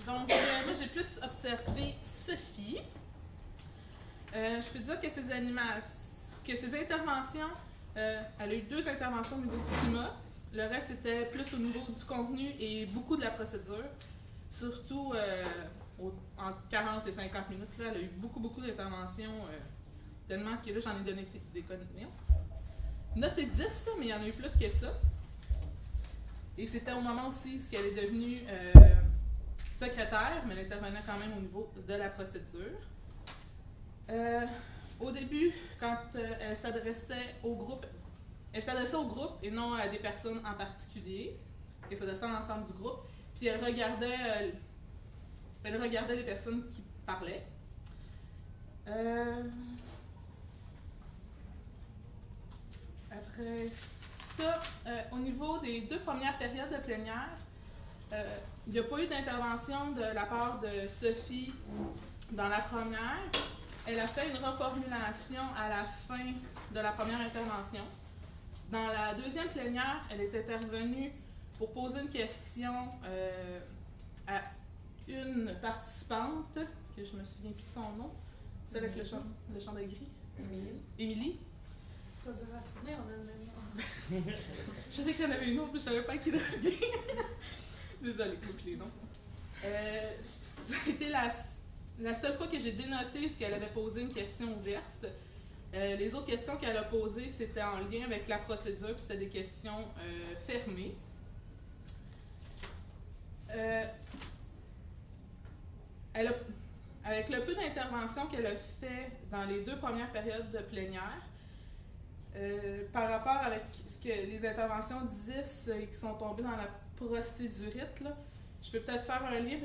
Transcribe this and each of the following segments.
Donc, moi, j'ai plus observé Sophie. Je peux dire que ses interventions, elle a eu 2 interventions au niveau du climat. Le reste, c'était plus au niveau du contenu et beaucoup de la procédure. Surtout entre 40 et 50 minutes, là, elle a eu beaucoup d'interventions, tellement que là, j'en ai donné des connexions. Notez 10, ça, mais il y en a eu plus que ça. Et c'était au moment aussi où elle est devenue secrétaire, mais elle intervenait quand même au niveau de la procédure. Au début, quand elle s'adressait au groupe et non à des personnes en particulier. Elle s'adressait à l'ensemble du groupe. Puis elle regardait les personnes qui parlaient. Après ça, au niveau des 2 premières périodes de plénière, il n'y a pas eu d'intervention de la part de Sophie dans la première. Elle a fait une reformulation à la fin de la première intervention. Dans la deuxième plénière, elle est intervenue pour poser une question à une participante, que je me souviens plus de son nom, celle avec le chandail gris. Émilie. C'est pas dur à souvenir, on a le même nom. Je savais qu'il y en avait une autre, mais je ne savais pas qui devait. Désolée, avec les noms. Ça a été la seule fois que j'ai dénoté puisqu'elle avait posé une question ouverte. Les autres questions qu'elle a posées, c'était en lien avec la procédure, puis c'était des questions fermées. Avec le peu d'intervention qu'elle a fait dans les 2 premières périodes de plénière, par rapport avec ce que les interventions disent et qui sont tombées dans la procédurite, là, je peux peut-être faire un lien.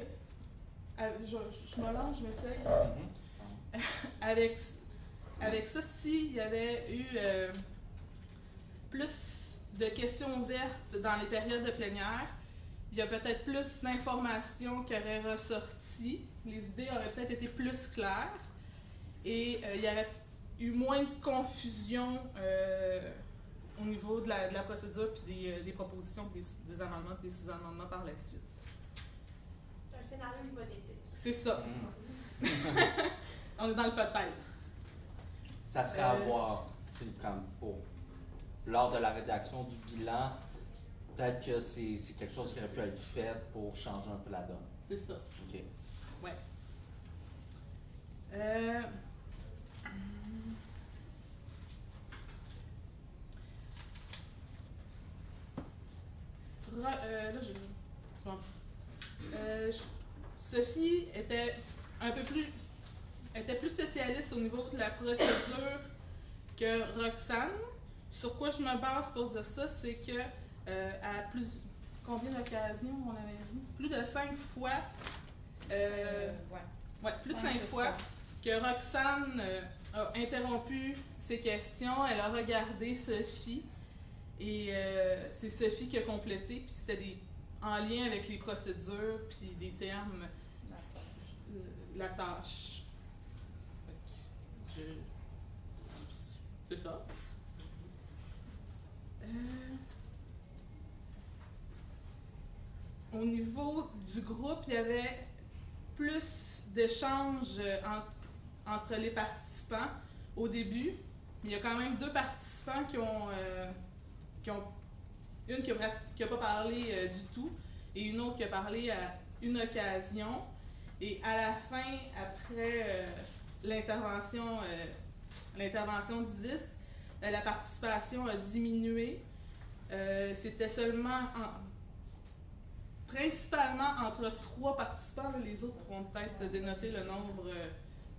Je me lance, je m'essaye. Avec ça, s'il y avait eu plus de questions ouvertes dans les périodes de plénière, il y a peut-être plus d'informations qui auraient ressorti, les idées auraient peut-être été plus claires et il y aurait eu moins de confusion au niveau de la procédure puis des propositions, des amendements, des sous-amendements par la suite. C'est un scénario hypothétique. C'est ça. On est dans le peut-être. Ça serait à voir, comme lors de la rédaction du bilan, peut-être que c'est quelque chose qui aurait pu être fait pour changer un peu la donne. C'est ça. OK. Ouais. Sophie était plus spécialiste au niveau de la procédure que Roxane. Sur quoi je me base pour dire ça, c'est que à combien d'occasions on avait dit? Plus de 5 fois. Plus de 5 fois que Roxane a interrompu ses questions, elle a regardé Sophie et c'est Sophie qui a complété, puis c'était en lien avec les procédures puis des termes, la tâche. C'est ça. Au niveau du groupe, il y avait plus d'échanges entre les participants au début. Il y a quand même 2 participants qui ont une qui n'a pas parlé du tout et une autre qui a parlé à une occasion. Et à la fin, après l'intervention d'Isis, la participation a diminué. C'était seulement principalement entre 3 participants. Là, les autres pourront peut-être dénoter le nombre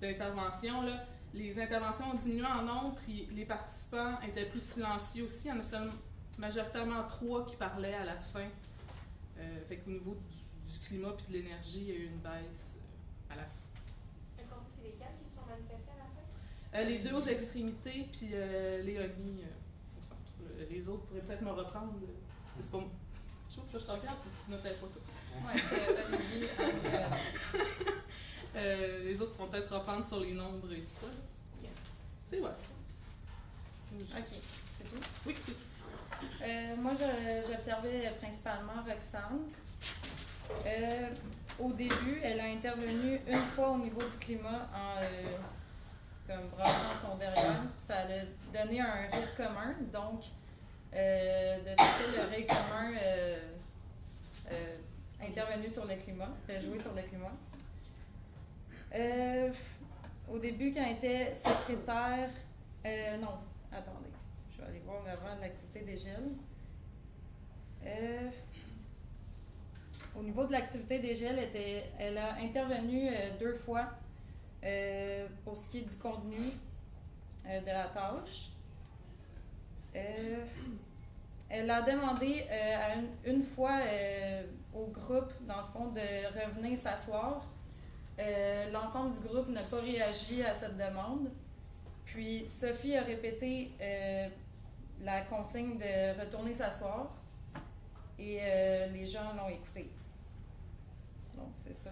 d'interventions. Là. Les interventions ont diminué en nombre, puis les participants étaient plus silencieux aussi. Il y en a seulement majoritairement 3 qui parlaient à la fin. Fait qu'au niveau du climat et de l'énergie, il y a eu une baisse à la fin. Est-ce qu'on sait c'est lesquels qui se sont manifestés à la fin? Les 2 aux extrémités, puis Léonie au centre. Les autres pourraient peut-être me reprendre. Parce que c'est pas moi. Je sais pas, je te regarde, tu notais pas tout. Oui, c'est Olivier. Les autres pourront peut-être reprendre sur les nombres et tout ça. C'est ouais. OK. C'est tout? Oui, c'est tout. Moi, j'observais principalement Roxane. au début, elle a intervenu une fois au niveau du climat en comme brassant son derrière. Ça a donné un rire commun. Donc, de ce fait, le rire commun intervenu sur le climat, joué sur le climat. Au début, quand elle était secrétaire, non, attendez, je vais aller voir avant l'activité des gels. Au niveau de l'activité des gels, elle a intervenu 2 fois pour ce qui est du contenu de la tâche. Elle a demandé une fois au groupe, dans le fond, de revenir s'asseoir. L'ensemble du groupe n'a pas réagi à cette demande. Puis Sophie a répété la consigne de retourner s'asseoir et les gens l'ont écouté. Donc, c'est ça.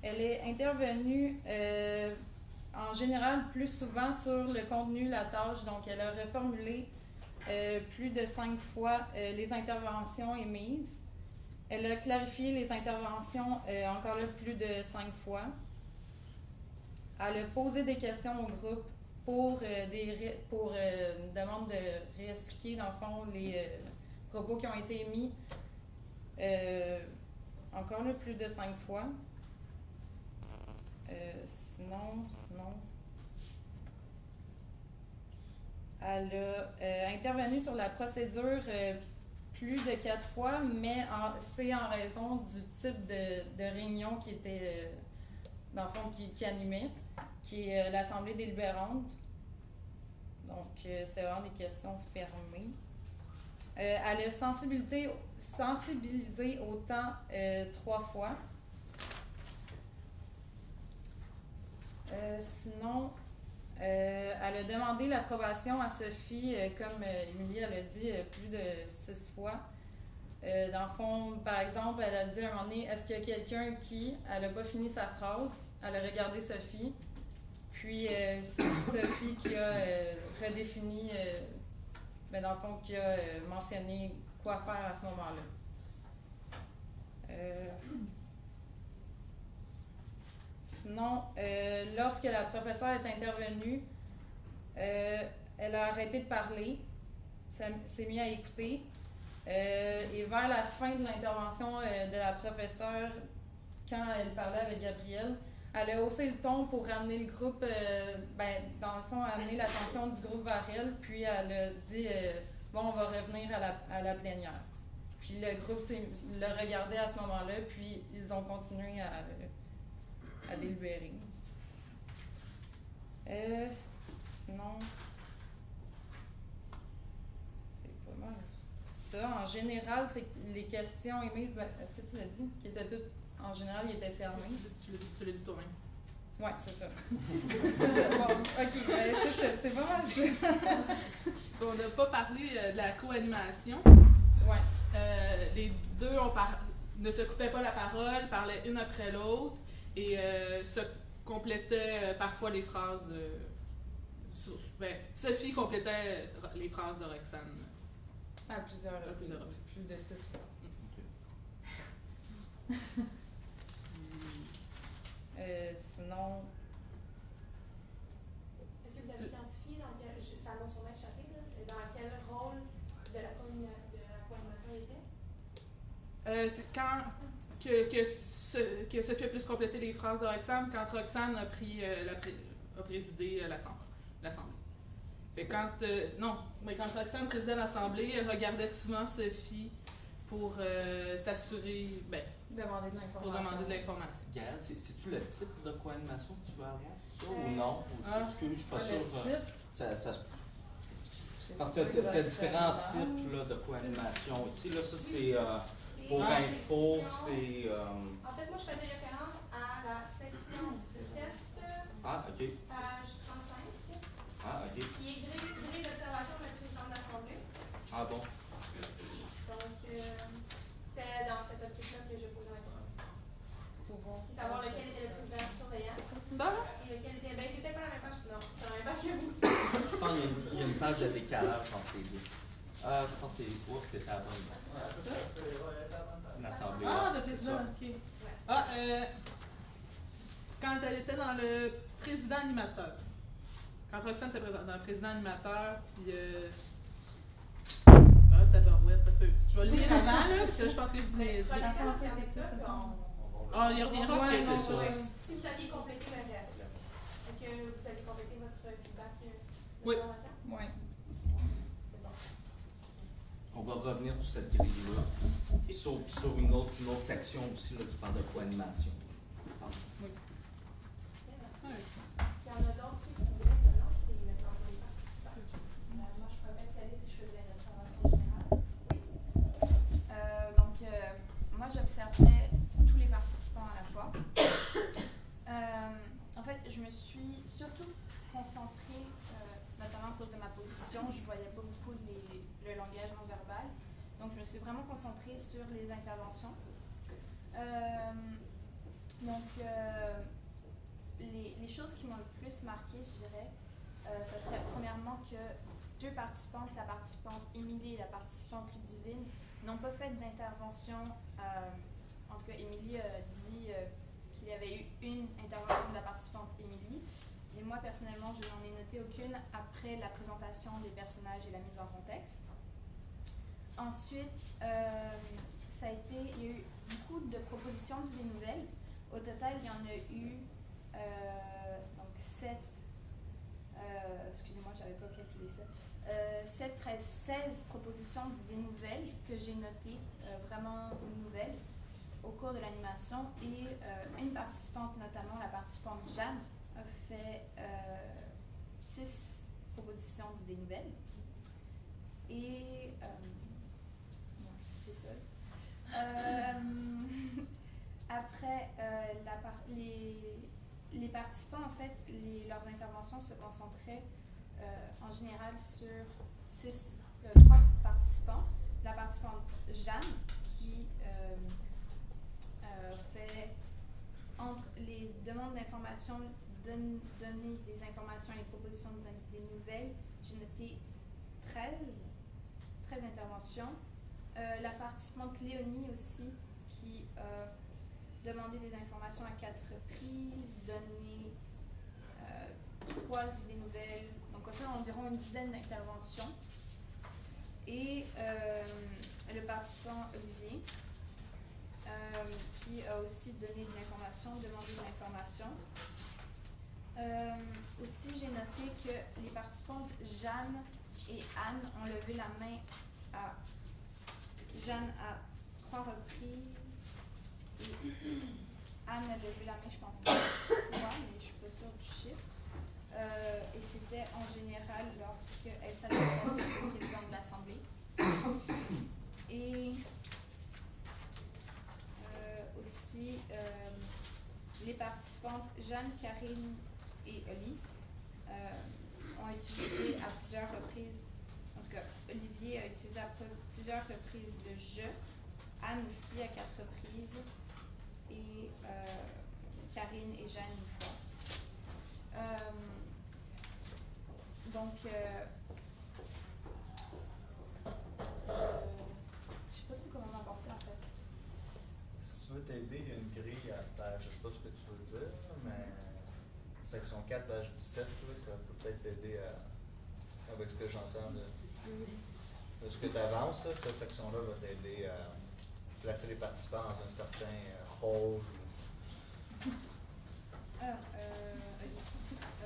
Elle est intervenue en général plus souvent sur le contenu, la tâche. Donc, elle a reformulé plus de 5 fois les interventions émises. Elle a clarifié les interventions encore là plus de 5 fois. Elle a posé des questions au groupe pour une demande de réexpliquer, dans le fond, les propos qui ont été émis encore là plus de 5 fois. Sinon, elle a intervenu sur la procédure plus de 4 fois, mais c'est en raison du type de réunion qui était, dans le fond, qui animait, qui est l'Assemblée délibérante. Donc, c'était vraiment des questions fermées. Elle a sensibilisé au temps 3 fois. Sinon, elle a demandé l'approbation à Sophie, comme Émilie elle a dit, plus de 6 fois. Dans le fond, par exemple, elle a dit à un moment donné, est-ce qu'il y a quelqu'un qui, elle n'a pas fini sa phrase, elle a regardé Sophie, puis c'est Sophie qui a redéfini, dans le fond, qui a mentionné quoi faire à ce moment-là. Sinon, lorsque la professeure est intervenue, elle a arrêté de parler, s'est mise à écouter. Et vers la fin de l'intervention de la professeure, quand elle parlait avec Gabrielle, elle a haussé le ton pour ramener le groupe, dans le fond, amener l'attention du groupe vers elle, puis elle a dit bon, on va revenir à la plénière. Puis le groupe l'a regardé à ce moment-là, puis ils ont continué à délibérer. Sinon, c'est pas mal. Ça, en général, c'est les questions émises, est-ce que tu l'as dit? Qui étaient toutes, en général, ils étaient fermés. Tu l'as dit toi-même. Oui, c'est ça. Bon, ok, c'est pas mal ça. On n'a pas parlé de la co-animation. Ouais. Les deux ne se coupaient pas la parole, parlaient une après l'autre et se complétaient parfois les phrases. Sophie complétait les phrases de Roxane. À plusieurs reprises. Plus de 6 fois. Sinon. Est-ce que vous avez identifié ça m'a sûrement échappé, là, dans quel rôle de la co-animation il était? C'est quand que Sophie a plus complété les phrases de Roxane, quand Roxane a présidé l'Assemblée. Fait quand quand Roxane présidait l'Assemblée, elle regardait souvent Sophie pour s'assurer, Demander de l'information. Pour demander de l'information. Gaëlle, c'est-tu le type de co-animation que tu veux avoir, ça, ou non? Est-ce que je suis pas Le sûr? Parce que tu as différents types là, de co-animation aussi. Là, ça, c'est pour info, c'est... En fait, moi, je faisais référence à la section 17, page 35, qui est grille d'observation de la présidente de l'Assemblée. Ah bon? Donc, c'était dans cette optique-là que je posais ma question. Pour savoir lequel était le président surveillant. Ça, là? Et lequel était... j'étais pas à la même page. Non, dans la même page que vous. Je pense qu'il y a une page de décalage entre les deux. Je pense que c'est ouf, t'étais à la bonne. L'Assemblée. Ah, le président, ok. Ah, quand elle était dans le président animateur. Quand Roxane était dans le président animateur, puis. Ah, tabarouette, un peu. Je vais le lire avant, là, parce que je pense que je dis mes. Ah, il reviendra, ok, c'est ça. Si vous aviez complété le reste, là, est-ce que vous avez complété votre feedback de Oui. Oui. On va revenir sur cette grille-là. Sur une autre section aussi là, qui parle de co-animation. Oui. Il y en a d'autres qui voudraient ça, non? C'est maintenant pour les participants. Moi, je pourrais y aller et je faisais une observation générale. Moi, j'observais tous les participants à la fois. En fait, je me suis surtout concentrée, notamment à cause de ma position, je voyais pas beaucoup le langage non verbal. Donc, je me suis vraiment concentrée sur les interventions. Les choses qui m'ont le plus marqué, je dirais, ça serait premièrement que deux participantes, la participante Émilie et la participante Ludivine, n'ont pas fait d'intervention. En tout cas, Émilie a dit qu'il y avait eu une intervention de la participante Émilie. Et moi, personnellement, je n'en ai noté aucune après la présentation des personnages et la mise en contexte. Ensuite, il y a eu beaucoup de propositions d'idées nouvelles. Au total, il y en a eu 7, excusez-moi, je n'avais pas calculé ça, 7, 13, 16 propositions d'idées nouvelles que j'ai notées, vraiment nouvelles, au cours de l'animation. Et une participante, notamment la participante Jeanne, a fait 6 propositions d'idées nouvelles. Et c'est ça. Après, les participants, en fait, leurs interventions se concentraient en général sur 3 participants. La participante Jeanne, qui fait, entre les demandes d'informations, donner des informations et les propositions des nouvelles, j'ai noté 13 interventions. La participante Léonie aussi, qui a demandé des informations à 4 reprises, donné 3 idées nouvelles, donc on fait environ une dizaine d'interventions. Et le participant Olivier, qui a aussi donné de l'information, demandé de l'information. Aussi, j'ai noté que les participantes Jeanne et Anne ont levé la main à Jeanne à 3 reprises. Et Anne a levé la main, je pense, 3 fois, mais je ne suis pas sûre du chiffre. Et c'était en général lorsqu'elle s'adressait au président de l'Assemblée. Et aussi, les participantes Jeanne, Karine et Oli ont utilisé à plusieurs reprises, en tout cas, Olivier a utilisé à plusieurs reprises le « je », Anne aussi à 4 reprises, et Karine et Jeanne une fois. Je ne sais pas trop comment m'avancer en fait. Si tu veux t'aider, il y a une grille à page, je ne sais pas ce que tu veux dire, mais section 4, page 17, là, ça peut peut-être t'aider avec ce que j'entends de ce que tu avances. Cette section-là va t'aider à placer les participants dans un certain rôle.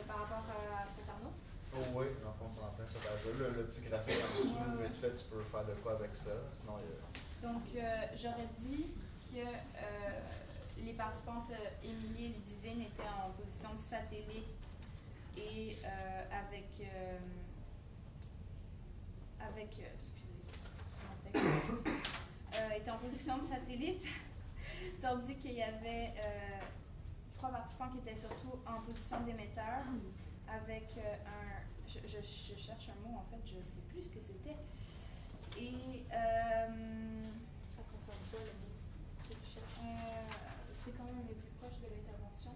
Par rapport à cet Arnaud? Oh oui, dans le fond, c'est en plein sur page-là. Le petit graphique en dessous, vite fait, tu peux faire de quoi avec ça. Sinon, Donc, j'aurais dit que les participantes Émilie et Ludivine étaient en position de satellite et étaient en position de satellite, tandis qu'il y avait 3 participants qui étaient surtout en position d'émetteur, avec je cherche un mot, en fait, je ne sais plus ce que c'était. Et ça ne concerne pas le mot. C'est quand même les plus proches de l'intervention.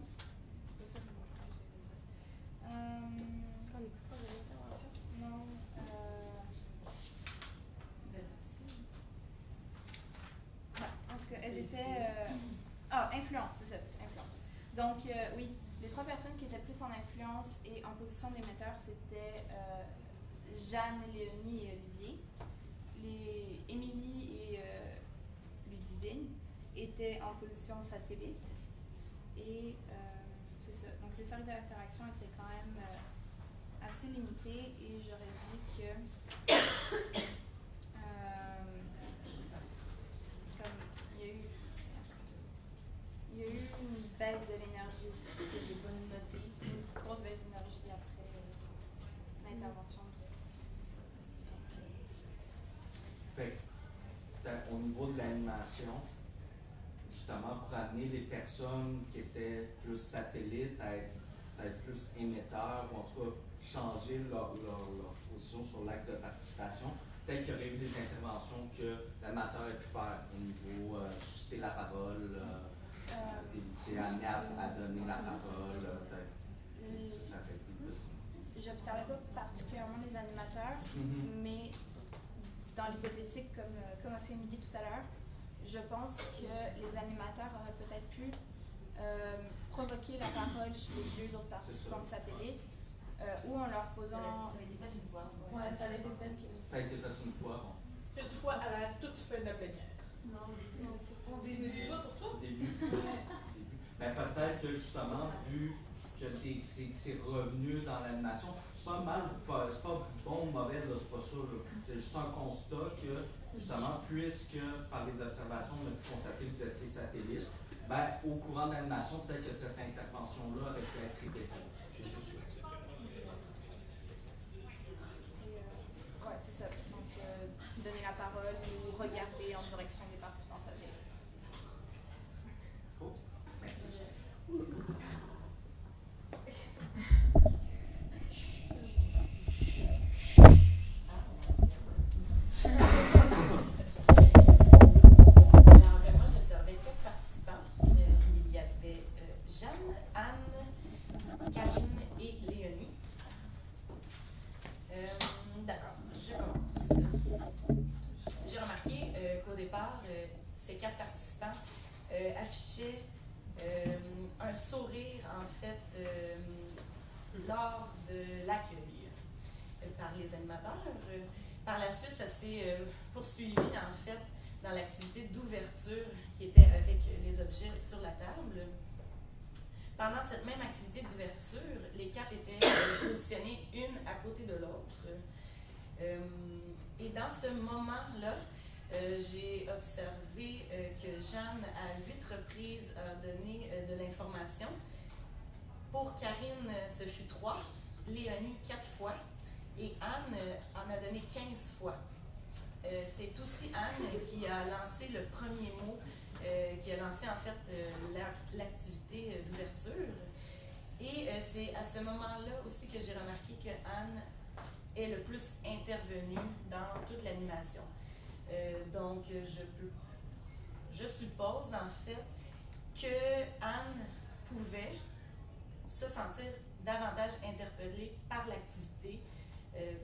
C'est pas ça que moi je sais dire. Quand on est plus proche de l'intervention? Non. d'influence et en position d'émetteur, c'était Jeanne, Léonie et Olivier. Émilie et Ludivine étaient en position satellite. Et c'est ça. Donc, le cercle d'interaction était quand même assez limité et j'aurais dit que comme il y a eu une baisse de l'énergie aussi que j'ai pas notée, une grosse baisse d'énergie après l'intervention. Fait que, au niveau de l'animation, justement pour amener les personnes qui étaient plus satellites à être plus émetteurs, ou en tout cas changer leur position sur l'acte de participation, peut-être qu'il y aurait eu des interventions que l'amateur a pu faire au niveau susciter la parole, amener à donner la parole, peut-être. Ça aurait été possible. J'observais pas particulièrement les animateurs, mais dans l'hypothétique, comme a fait Émilie tout à l'heure, je pense que les animateurs auraient peut-être pu provoquer la parole chez les deux autres participants de satellite, ou en leur posant... Ça avait été fait une fois. Ouais, ça avait été fait. Ça a été fait une fois. Une fois à la toute fin de la plénière. Non, c'est pas Au début. Pour toi? Au début. Mais peut-être que justement, vu que c'est revenu dans l'animation, c'est pas mal, c'est pas bon ou mauvais, là, c'est pas ça. C'est juste un constat que, justement, puisque par les observations, on a pu constater que vous étiez satellite, ben, au courant de l'animation, peut-être que cette intervention-là aurait pu être répétée. C'est juste ça. Ouais, c'est ça. Donc, donner la parole ou regarder en direction des participants satellites. Cool. Merci. Moi, j'observais 4 participants. Il y avait Jeanne, Anne, Karine et Léonie. D'accord, je commence. J'ai remarqué qu'au départ, ces 4 participants affichaient un sourire, en fait, lors de l'accueil par les animateurs. Par la suite, ça s'est poursuivi, en fait, dans l'activité d'ouverture qui était avec les objets sur la table. Pendant cette même activité d'ouverture, les 4 étaient positionnés une à côté de l'autre. Et dans ce moment-là, j'ai observé que Jeanne, à 8 reprises, a donné de l'information. Pour Karine, ce fut 3, Léonie 4 fois, et Anne en a donné 15 fois. C'est aussi Anne qui a lancé le premier mot, qui a lancé en fait l'activité d'ouverture. Et c'est à ce moment-là aussi que j'ai remarqué que Anne est le plus intervenue dans toute l'animation. Donc, je suppose en fait que Anne pouvait se sentir davantage interpellée par l'activité,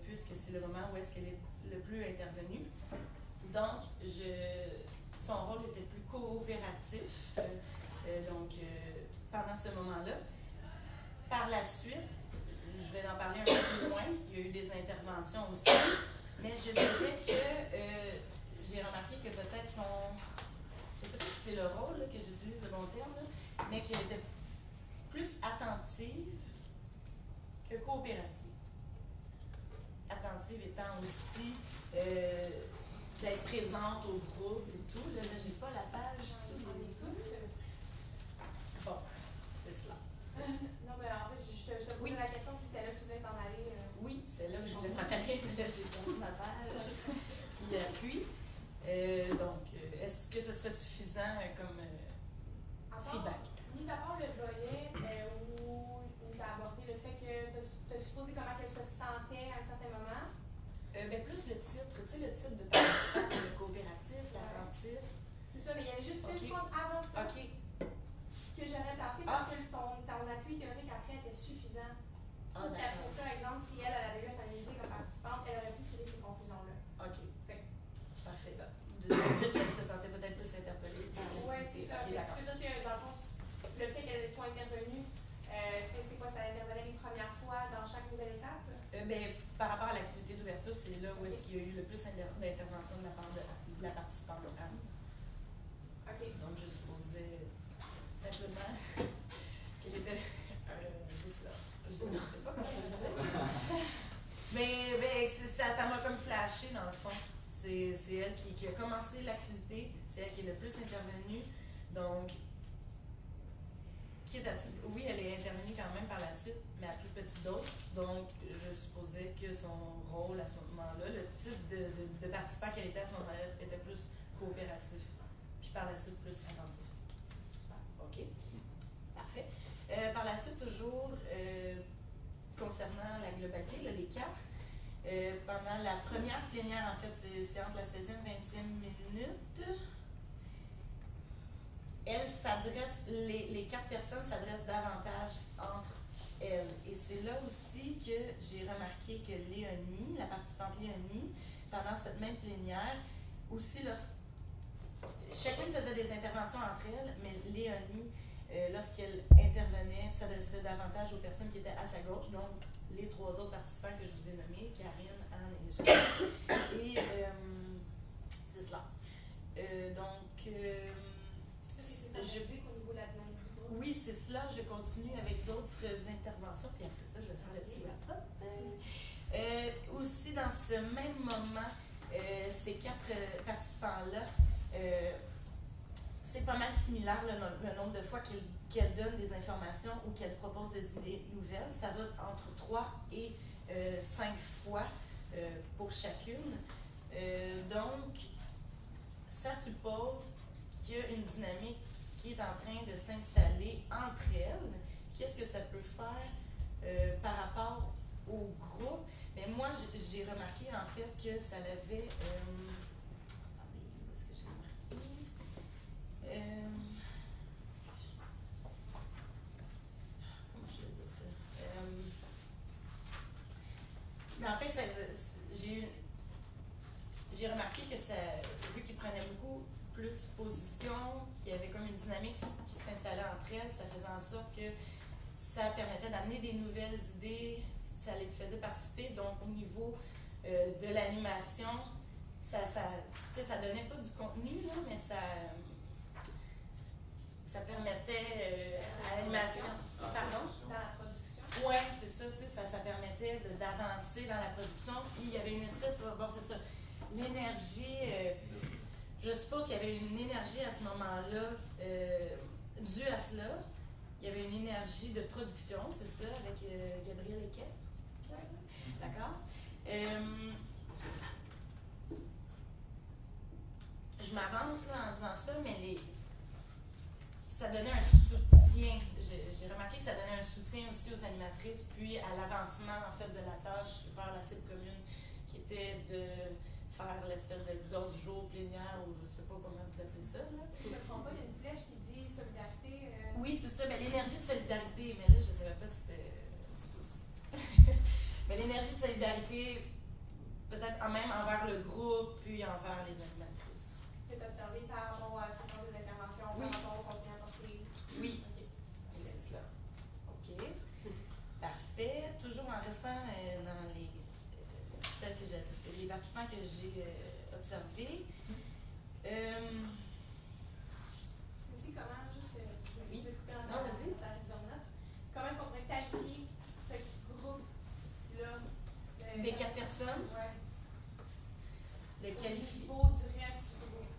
puisque c'est le moment où est-ce qu'elle est le plus intervenue. Donc, son rôle était plus coopératif, pendant ce moment-là. Par la suite, je vais en parler un peu plus loin, il y a eu des interventions aussi, mais je dirais que j'ai remarqué que peut-être je ne sais pas si c'est le rôle là, que j'utilise le bon terme, là, mais qu'elle était plus attentive que coopérative. Attentive étant aussi d'être présente au groupe et tout. Là, j'ai pas la page sur les yeux. Bon, c'est cela. Non, mais en fait, je te posais la question si c'était là que tu voulais t'en aller. Oui, c'est là que je voulais m'en aller, mais là, j'ai perdu ma page qui appuie. Donc, est-ce que ce serait suffisant comme feedback? Mis à part le volet où tu as abordé le fait que tu as supposé comment elle se sentait à un certain moment. Plus le titre, tu sais, le titre de participant, le coopératif, l'attentif. C'est ça, mais il y avait juste une chose avant ça que j'aurais placé parce que ton appui théorique après était suffisant. Pour qu'après ça, exemple, si elle avait eu à s'amuser comme participante, elle aurait pu tirer ces conclusions-là. OK. Parfait. De dire qu'elle se sentait peut-être plus interpellée par l'activité. Oui, c'est ça. Tu peux dire que dans le fond, le fait qu'elle soit intervenue, c'est quoi, ça intervenait les premières Par rapport à l'activité d'ouverture, c'est là où est-ce qu'il y a eu le plus d'intervention de la part de la participante Anne. OK. Donc, je supposais simplement qu'elle était juste là. Je ne sais pas comment je le dire. Mais ça m'a comme flashé dans le fond. C'est elle qui a commencé l'activité, c'est elle qui est le plus intervenue. Donc, oui, elle est intervenue quand même par la suite, mais à plus petite dose. Donc, je supposais que son rôle à ce moment-là, le type de participant qu'elle était à ce moment-là, était plus coopératif. Puis par la suite, plus attentif. Super. OK. Parfait. Par la suite, toujours, concernant la globalité, là, les 4, pendant la première plénière, en fait, c'est entre la 16e et 20e minute. Les 4 personnes s'adressent davantage entre elles. Et c'est là aussi que j'ai remarqué que Léonie, la participante Léonie, pendant cette même plénière, aussi, chacune faisait des interventions entre elles, mais Léonie, lorsqu'elle intervenait, s'adressait davantage aux personnes qui étaient à sa gauche, donc les 3 autres participants que je vous ai nommés, Karine, Anne et Jeanne. Et c'est cela. Oui, c'est cela. Je continue avec d'autres interventions, puis après ça, je vais faire le petit wrap-up. Aussi, dans ce même moment, ces 4 participants-là, c'est pas mal similaire le nombre de fois qu'elles donnent des informations ou qu'elles proposent des idées nouvelles. Ça va entre 3 et 5 fois pour chacune. Donc, ça suppose qu'il y a une dynamique qui est en train de s'installer entre elles. Qu'est-ce que ça peut faire par rapport au groupe? Mais moi, j'ai remarqué en fait que ça avait... attendez, où est-ce que j'ai remarqué? Comment je vais dire ça? Mais en fait, j'ai remarqué que ça, vu qu'ils prenaient beaucoup plus position, qu'il y avait comme une dynamique qui s'installait entre elles, ça faisait en sorte que ça permettait d'amener des nouvelles idées, ça les faisait participer. Donc, au niveau de l'animation, ça donnait pas du contenu, là, mais ça permettait à l'animation. Pardon? Dans la production. Oui, c'est ça, ça permettait d'avancer dans la production. Puis, il y avait une espèce, bon, c'est ça, l'énergie. Je suppose qu'il y avait une énergie à ce moment-là due à cela. Il y avait une énergie de production, c'est ça, avec Gabriel Equet. D'accord? Je m'avance là en disant ça, mais ça donnait un soutien. J'ai remarqué que ça donnait un soutien aussi aux animatrices, puis à l'avancement en fait de la tâche vers la cible commune, qui était de faire l'espèce de d'ordre du jour plénière, ou je sais pas comment vous appelez ça. Là. Je ne me trompe pas, il y a une flèche qui dit solidarité. Oui, c'est ça, mais l'énergie de solidarité, mais là je ne savais pas si c'était possible. Mais l'énergie de solidarité, peut-être même envers le groupe, puis envers les animatrices. C'est observé par rapport à la fréquence des interventions, Oui. par rapport au contenu apporté. Oui. OK. Oui, c'est cela. OK. Parfait. Toujours en restant dans les participants que j'ai observés. Aussi, comment, juste, Oui. couper en Non, vas-y. Comment est-ce qu'on pourrait qualifier ce groupe-là? Des 4 personnes? Ouais. Le qualifié. Au niveau du reste du groupe.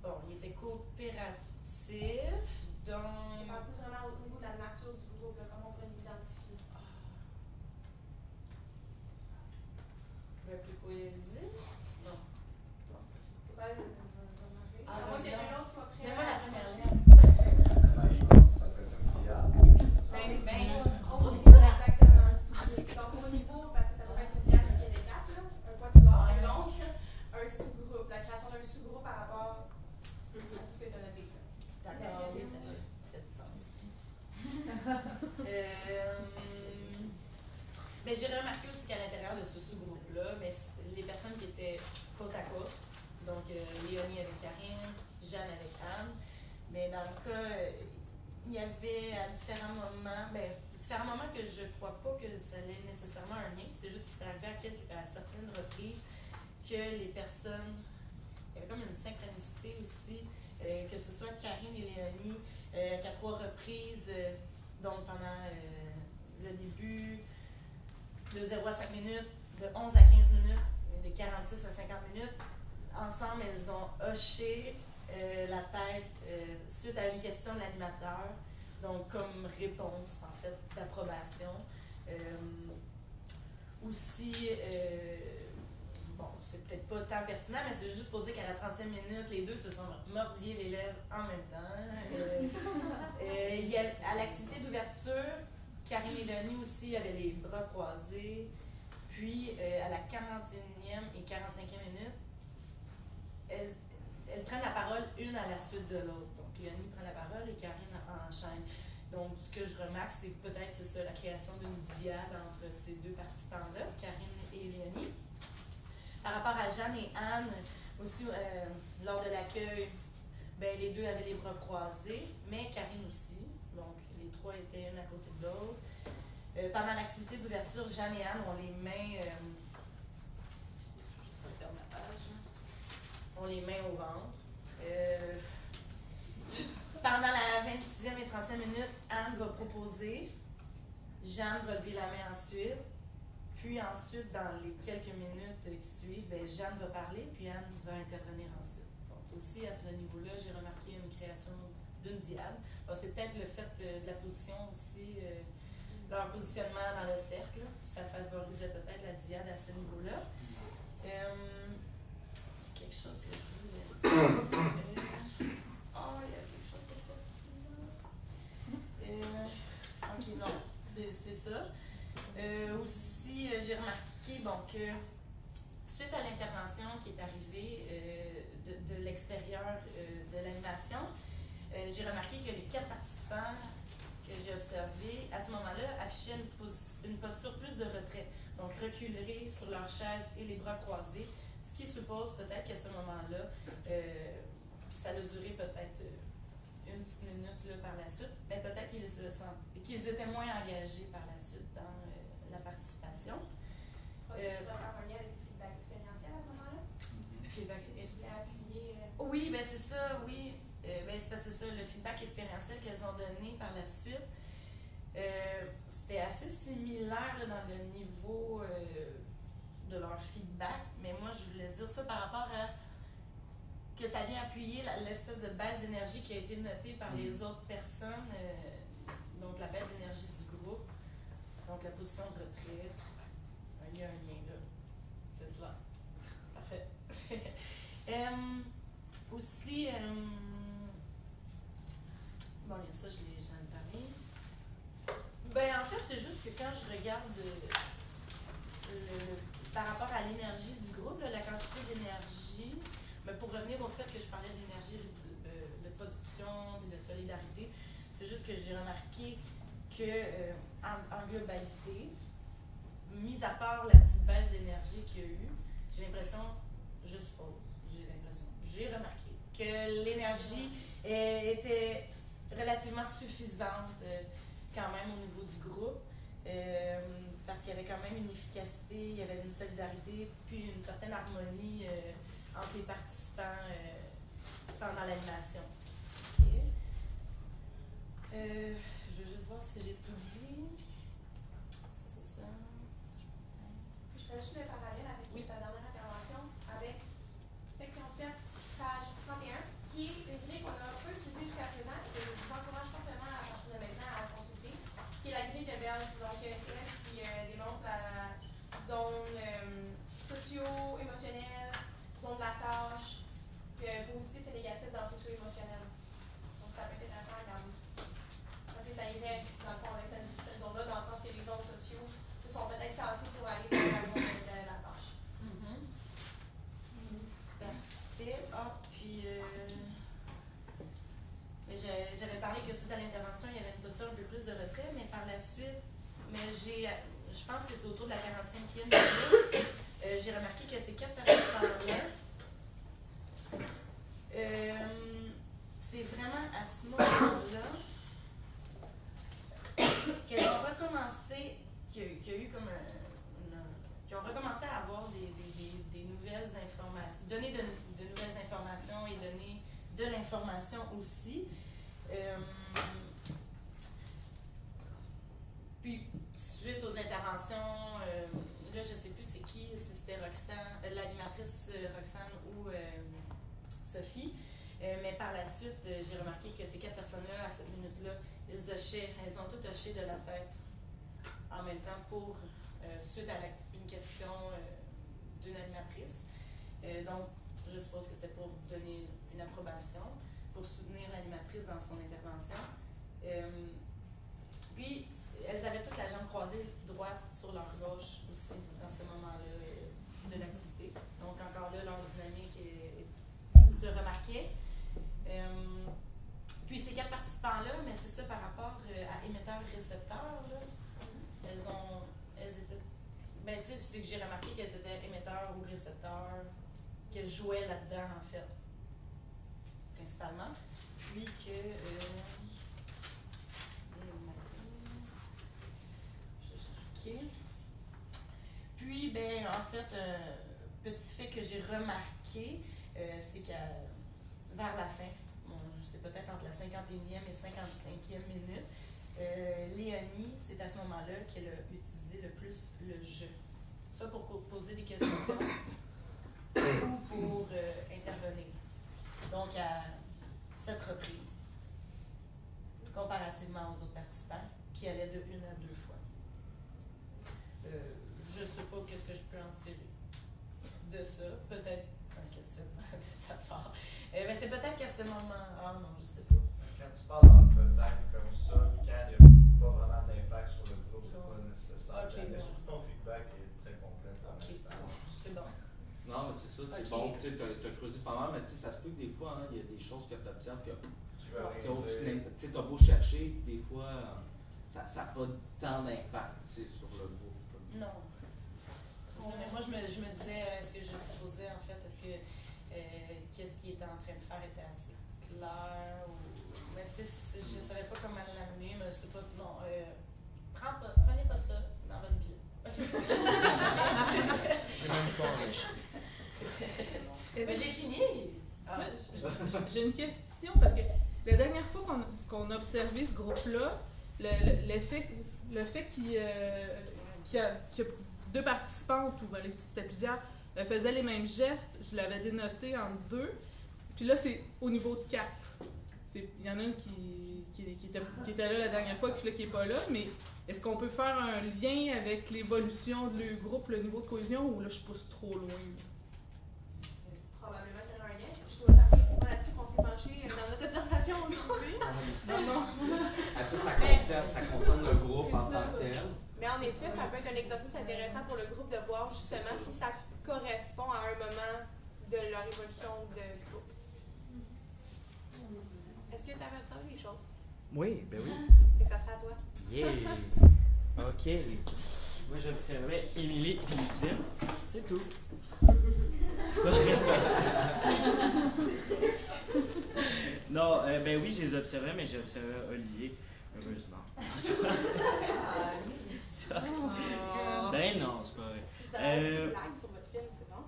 Bon, il était coopératif, donc. On parle plus vraiment au niveau de la nature du groupe, là, comment on pourrait l'identifier. Plus cohésif? Non. Ouais, je vais commencer. Ah, À moins que vas-y, quelqu'un d'autre soit prêt. Donne-moi la première lettre. Ça serait ça, Au niveau exactement. Donc, au niveau, parce que ça pourrait être une diade qui est d'étape, un quatuor, et donc un sous-groupe, la création d'un sous-groupe par rapport à tout ce que tu as noté. D'accord, oui, ça fait du sens. Mais j'ai remarqué aussi qu'à l'intérieur de ce sous-groupe-là, mais les personnes qui étaient côte à côte, donc Léonie avec Karine, Jeanne avec Anne, mais dans le cas, il y avait à différents moments, différents moments que je ne crois pas que ça ait nécessairement un lien. C'est juste qu'il s'est arrivé à certaines reprises que les personnes... Il y avait comme une synchronicité aussi, que ce soit Karine et Léonie, qu'à 3 reprises, donc pendant le début, de 0 à 5 minutes, de 11 à 15 minutes, de 46 à 50 minutes, ensemble, elles ont hoché la tête suite à une question de l'animateur, donc comme réponse, en fait, d'approbation. Aussi, bon, c'est peut-être pas tant pertinent, mais c'est juste pour dire qu'à la 30e minute, les deux se sont mordillés les lèvres en même temps. À l'activité d'ouverture, Karine et Léonie aussi avaient les bras croisés. Puis, à la 41e et 45e minute, elles prennent la parole une à la suite de l'autre. Donc, Léonie prend la parole et Karine enchaîne. Donc, ce que je remarque, c'est peut-être la création d'une diade entre ces deux participants-là, Karine et Léonie. Par rapport à Jeanne et Anne, aussi, lors de l'accueil, ben, les deux avaient les bras croisés, mais Karine aussi. Donc, les trois étaient une à côté de l'autre. Pendant l'activité d'ouverture, Jeanne et Anne ont les mains... excusez, je vais juste pas perdre ma page. Ont les mains au ventre. Pendant la 26e et 30e minute, Anne va proposer. Jeanne va lever la main ensuite. Puis ensuite, dans les quelques minutes qui suivent, ben, Jeanne va parler, puis Anne va intervenir ensuite. Donc aussi, à ce niveau-là, j'ai remarqué une création d'une diade. Bon, c'est peut-être le fait de la position aussi, leur positionnement dans le cercle. Ça favorisait peut-être la diade à ce niveau-là. Quelque chose que je voulais dire. Il y a quelque chose de petit là. Ok, non, c'est ça. Aussi, j'ai remarqué que suite à l'intervention qui est arrivée de l'extérieur de l'animation, j'ai remarqué que les 4 participants que j'ai observés à ce moment-là affichaient une posture plus de retrait, donc reculés sur leur chaise et les bras croisés, ce qui suppose peut-être qu'à ce moment-là, ça a duré peut-être une petite minute là, par la suite, mais peut-être qu'ils étaient moins engagés par la suite dans la participation. Tu dois faire un lien avec le feedback expérientiel à ce moment-là? Feedback expérientiel. Oui, ben c'est ça, oui. C'est parce que c'est ça, le feedback expérientiel qu'elles ont donné par la suite, c'était assez similaire là, dans le niveau de leur feedback, mais moi je voulais dire ça par rapport à que ça vient appuyer l'espèce de baisse d'énergie qui a été notée par les autres personnes, donc la baisse d'énergie du groupe, donc la position de retrait. Il y a un lien là, c'est cela. Parfait. Aussi, bon, il y a ça, j'en ai parlé. Ben, en fait, c'est juste que quand je regarde par rapport à l'énergie du groupe, là, la quantité d'énergie, mais pour revenir au fait que je parlais de l'énergie de production et de solidarité, c'est juste que j'ai remarqué que en globalité, mis à part la petite baisse d'énergie qu'il y a eu, j'ai remarqué que l'énergie était relativement suffisante quand même au niveau du groupe, parce qu'il y avait quand même une efficacité, il y avait une solidarité, puis une certaine harmonie entre les participants pendant l'animation. Okay. Je veux juste voir si j'ai tout dit. Est-ce que c'est ça? Je fais juste le parallèle avec ta dernière intervention, avec section 7, page 31, qui est une grille qu'on a un peu utilisée jusqu'à présent et que je vous encourage fortement à partir de maintenant à consulter, qui est la grille de Bells. Donc, c'est elle qui démontre la zone socio-émotionnelle, zone de la tâche, positif et négatif dans le socio-émotionnel. Donc, ça peut être intéressant à regarder. Parce que ça irait, dans le fond, avec cette zone-là, dans le sens que les zones sociaux se sont peut-être cassées pour aller vers la zone de la tâche. Parfait. Puis, j'avais parlé que suite à l'intervention, il y avait une posture un peu plus de retrait, mais par la suite, je pense que c'est autour de la 40e minute, j'ai remarqué que ces 4 participants-là, c'est vraiment à ce moment-là qu'elles ont recommencé, qu'il y a eu comme qui ont recommencé à avoir des nouvelles informations, donner de nouvelles informations et donner de l'information aussi. Puis, suite aux interventions, là, je ne sais plus c'est qui, si c'était Roxane, l'animatrice Roxane ou Sophie, mais par la suite, j'ai remarqué que ces 4 personnes-là, à cette minute-là, elles ont toutes hoché de la tête en même temps pour, suite à une question d'une animatrice. Donc, je suppose que c'était pour donner une approbation, pour soutenir l'animatrice dans son intervention. Puis, elles avaient toute la jambe croisée droite sur leur gauche aussi dans ce moment-là de l'activité. Donc, encore là, leur dynamique se remarquait. Puis, ces 4 participants-là, mais c'est ça par rapport à émetteurs-récepteurs, là, elles étaient. Ben, tu sais, c'est que j'ai remarqué qu'elles étaient émetteurs ou récepteurs, qu'elles jouaient là-dedans, en fait, principalement. Puis que. Puis, ben, en fait, petit fait que j'ai remarqué, c'est qu'à vers la fin, c'est peut-être entre la 51e et 55e minute, Léonie, c'est à ce moment-là qu'elle a utilisé le plus le je. Ça pour poser des questions ou pour intervenir. Donc, à 7 reprises, comparativement aux autres participants qui allaient de 1 à 2 fois. Je ne sais pas qu'est-ce que je peux en tirer de ça. Peut-être un questionnement de sa part. Mais c'est peut-être qu'à ce moment... Ah non, je ne sais pas. Quand tu parles dans le peut-être comme ça, quand il n'y a pas vraiment d'impact sur le groupe, c'est pas nécessaire. Okay, mais bon. surtout ton feedback est très complet pour l'instant. C'est bon. Non, mais c'est ça, c'est bon. Tu as creusé pas mal, mais ça se peut que des fois, il y a des choses que tu observes que Tu as beau chercher, des fois, ça n'a pas tant d'impact sur le groupe. Non. C'est ça, mais moi, je me disais, est-ce que je supposais, en fait, est-ce que qu'est-ce qu'il était en train de faire était assez clair ou... Mais tu sais, je ne savais pas comment l'amener, mais c'est pas... Non, prenez pas ça dans votre bilan. J'ai même pas Mais j'ai fini! Ah. J'ai une question, parce que la dernière fois qu'on a observé ce groupe-là, le fait qu'il y a 2 participantes, ou allez, si c'était plusieurs, faisaient les mêmes gestes, je l'avais dénoté en 2. Puis là, c'est au niveau de 4. Il y en a une qui était là la dernière fois, puis là, qui n'est pas là. Mais est-ce qu'on peut faire un lien avec l'évolution de groupe, le niveau de cohésion, ou là, je pousse trop loin? Probablement qu'il y aura un lien. Je dois t'avouer, c'est pas là-dessus qu'on s'est penché dans notre observation aujourd'hui. Ça concerne le groupe en tant que tel. Mais en effet, ça peut être un exercice intéressant pour le groupe de voir justement si ça correspond à un moment de leur évolution de groupe. Est-ce que tu avais observé des choses? Oui, ben oui. Et ça sera à toi. Yeah! OK. Moi, j'observais Émilie et Ludivine. C'est tout. C'est pas vrai. Non, ben oui, je les observais, mais j'ai observé Olivier, heureusement. Ben non, c'est pas vrai. Vous avez une blague sur votre film, c'est bon?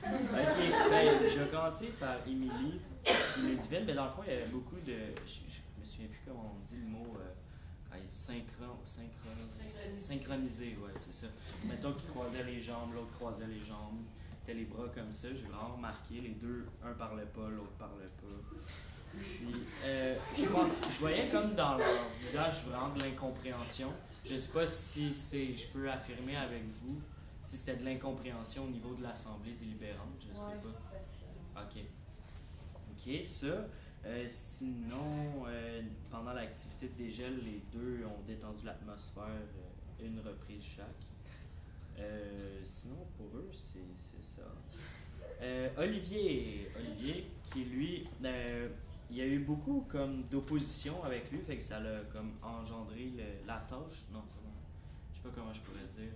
Ok, ben je vais commencer par Émilie et Ludivine. Ben dans le fond, il y avait beaucoup de... Je me souviens plus comment on dit le mot... synchronisé, ouais, c'est ça. Mettons qu'ils croisaient les jambes, l'autre croisait les jambes, les bras comme ça. J'ai vraiment remarqué, les deux, un parlait pas, l'autre parlait pas. Puis, je voyais comme dans leur visage vraiment de l'incompréhension. Je sais pas si je peux affirmer avec vous, si c'était de l'incompréhension au niveau de l'Assemblée délibérante, je sais pas. Ok, ça. Sinon, pendant l'activité de dégel, les deux ont détendu l'atmosphère une reprise chaque. Sinon, pour eux, c'est ça. Olivier, qui lui, il y a eu beaucoup comme d'opposition avec lui, fait que ça l'a comme engendré la tâche. Non, je sais pas comment je pourrais dire.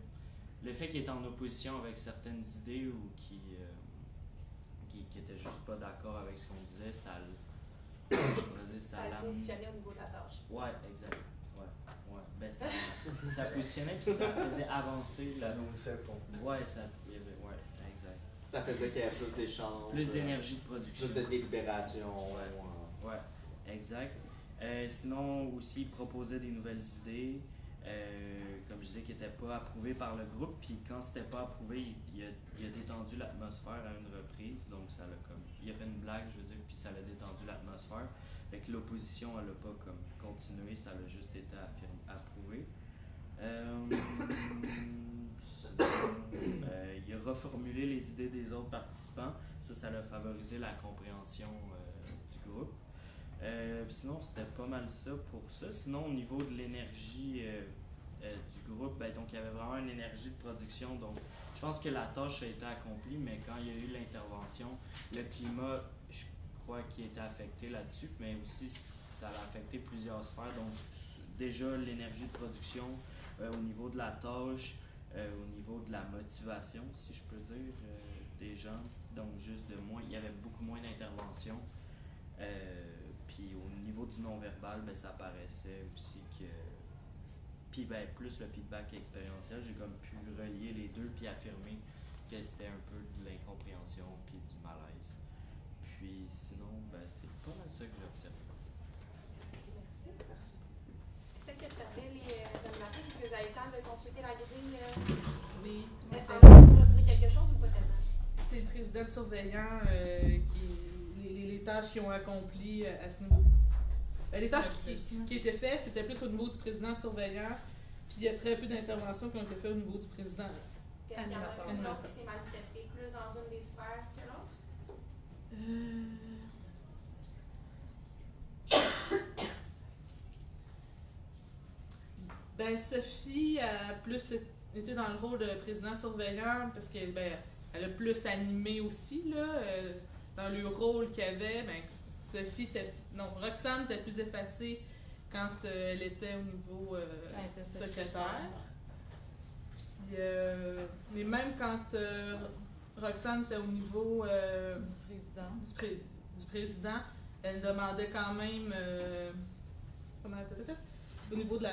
Le fait qu'il est en opposition avec certaines idées ou qui était juste pas d'accord avec ce qu'on disait, ça l'a positionné au niveau de la tâche. Ouais, exact. Ouais. ça positionnait puis ça faisait avancer. Ça nourrissait le contenu. Ouais, exact. Ça faisait qu'il y avait plus d'échanges. Plus d'énergie de production. Plus de délibération. Ouais, exact. Sinon, aussi, il proposait des nouvelles idées, comme je disais, qui n'étaient pas approuvées par le groupe. Puis quand c'était pas approuvé, il a détendu l'atmosphère à une reprise. Donc, ça l'a comme. Il a fait une blague, je veux dire, puis ça l'a détendu l'atmosphère. Fait que l'opposition, elle n'a pas comme continué, ça a juste été approuvé. Il a reformulé les idées des autres participants. Ça a favorisé la compréhension du groupe. Sinon, c'était pas mal ça pour ça. Sinon, au niveau de l'énergie du groupe, donc il y avait vraiment une énergie de production. Donc, je pense que la tâche a été accomplie, mais quand il y a eu l'intervention, le climat, je crois qu'il était affecté là-dessus, mais aussi ça a affecté plusieurs sphères. Donc, déjà, l'énergie de production au niveau de la tâche, au niveau de la motivation, si je peux dire, des gens. Donc, juste il y avait beaucoup moins d'intervention. Puis au niveau du non-verbal, ça paraissait aussi que. Puis plus le feedback expérientiel, j'ai comme pu relier les deux puis affirmer que c'était un peu de l'incompréhension puis du malaise. Puis sinon, c'est pas mal ça que j'ai observé. Est-ce que tu avais les animatrices? Est-ce que vous avez le temps de consulter la grille? Oui. Est-ce que vous retirez quelque chose ou pas tellement? C'est le président de surveillant les tâches qu'ils ont accomplies à ce niveau. Les tâches qui étaient faites, c'était plus au niveau du président surveillant, puis il y a très peu d'interventions qui ont été faites au niveau du président animateur. Est-ce qu'il y en a un qui s'est manifesté plus dans une des sphères que l'autre? Sophie a plus été dans le rôle de président surveillant parce qu'elle elle a plus animé aussi, là, dans le rôle qu'elle avait. Roxane était plus effacée quand elle était au niveau secrétaire. Puis, mais même quand Roxane était au niveau du président, elle demandait quand même au niveau de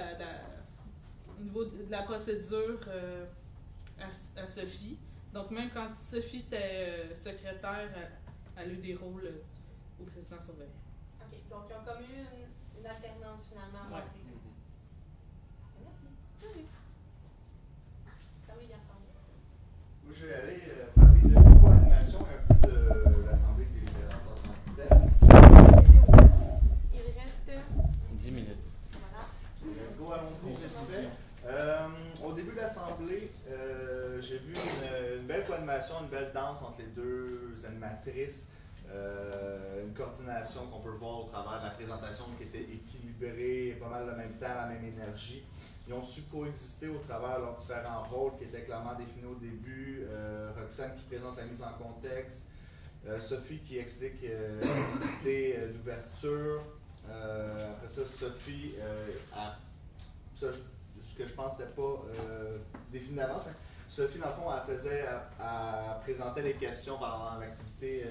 la procédure à Sophie. Donc même quand Sophie était secrétaire, elle a eu des rôles au président surveillant. OK. Donc ils ont comme eu une alternance finalement. Ouais. Merci. Oui. Oui, garçon. Moi, je vais aller parler de co-animation et un peu de l'Assemblée délibérante en tant que telle. Il reste 10 minutes. Voilà. Let's go, allons-y. Au début de l'Assemblée, j'ai vu une belle co-animation, une belle danse entre les deux animatrices. Une coordination qu'on peut voir au travers de la présentation qui était équilibrée, pas mal le même temps, la même énergie. Ils ont su coexister au travers de leurs différents rôles qui étaient clairement définis au début. Roxane qui présente la mise en contexte. Sophie qui explique l'activité d'ouverture. Après ça, Sophie ce que je pense n'était pas défini d'avance. Sophie, dans le fond, elle présentait les questions pendant l'activité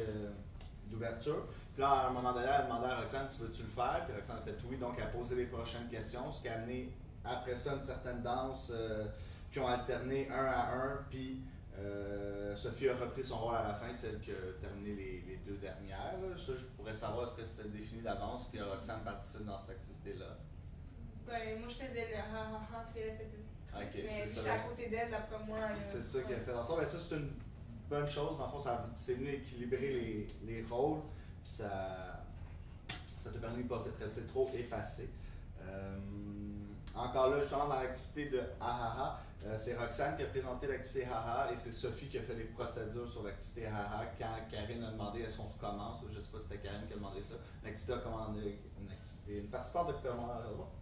d'ouverture. Puis là, à un moment donné, elle a demandé à Roxane, tu veux-tu le faire? Puis Roxane a fait oui, donc elle a posé les prochaines questions, ce qui a amené après ça une certaine danse qui ont alterné un à un. Puis Sophie a repris son rôle à la fin, celle qui a terminé les deux dernières. Ça, je pourrais savoir est-ce que c'était défini d'avance que Roxane participe dans cette activité-là. Moi, je faisais le ha-ha-ha, puis elle faisait ça. Okay, mais j'étais à côté d'elle, d'après moi. C'est ça qu'elle fait dans ça. Ça, c'est une bonne chose. Dans le fond, c'est venu équilibrer les rôles, puis ça te permet de ne pas rester trop effacé. Encore là, justement, dans l'activité de ha-ha-ha, c'est Roxane qui a présenté l'activité ha-ha et c'est Sophie qui a fait les procédures sur l'activité ha-ha. Quand Karine a demandé est-ce qu'on recommence, je ne sais pas si c'était Karine qui a demandé ça, une participante a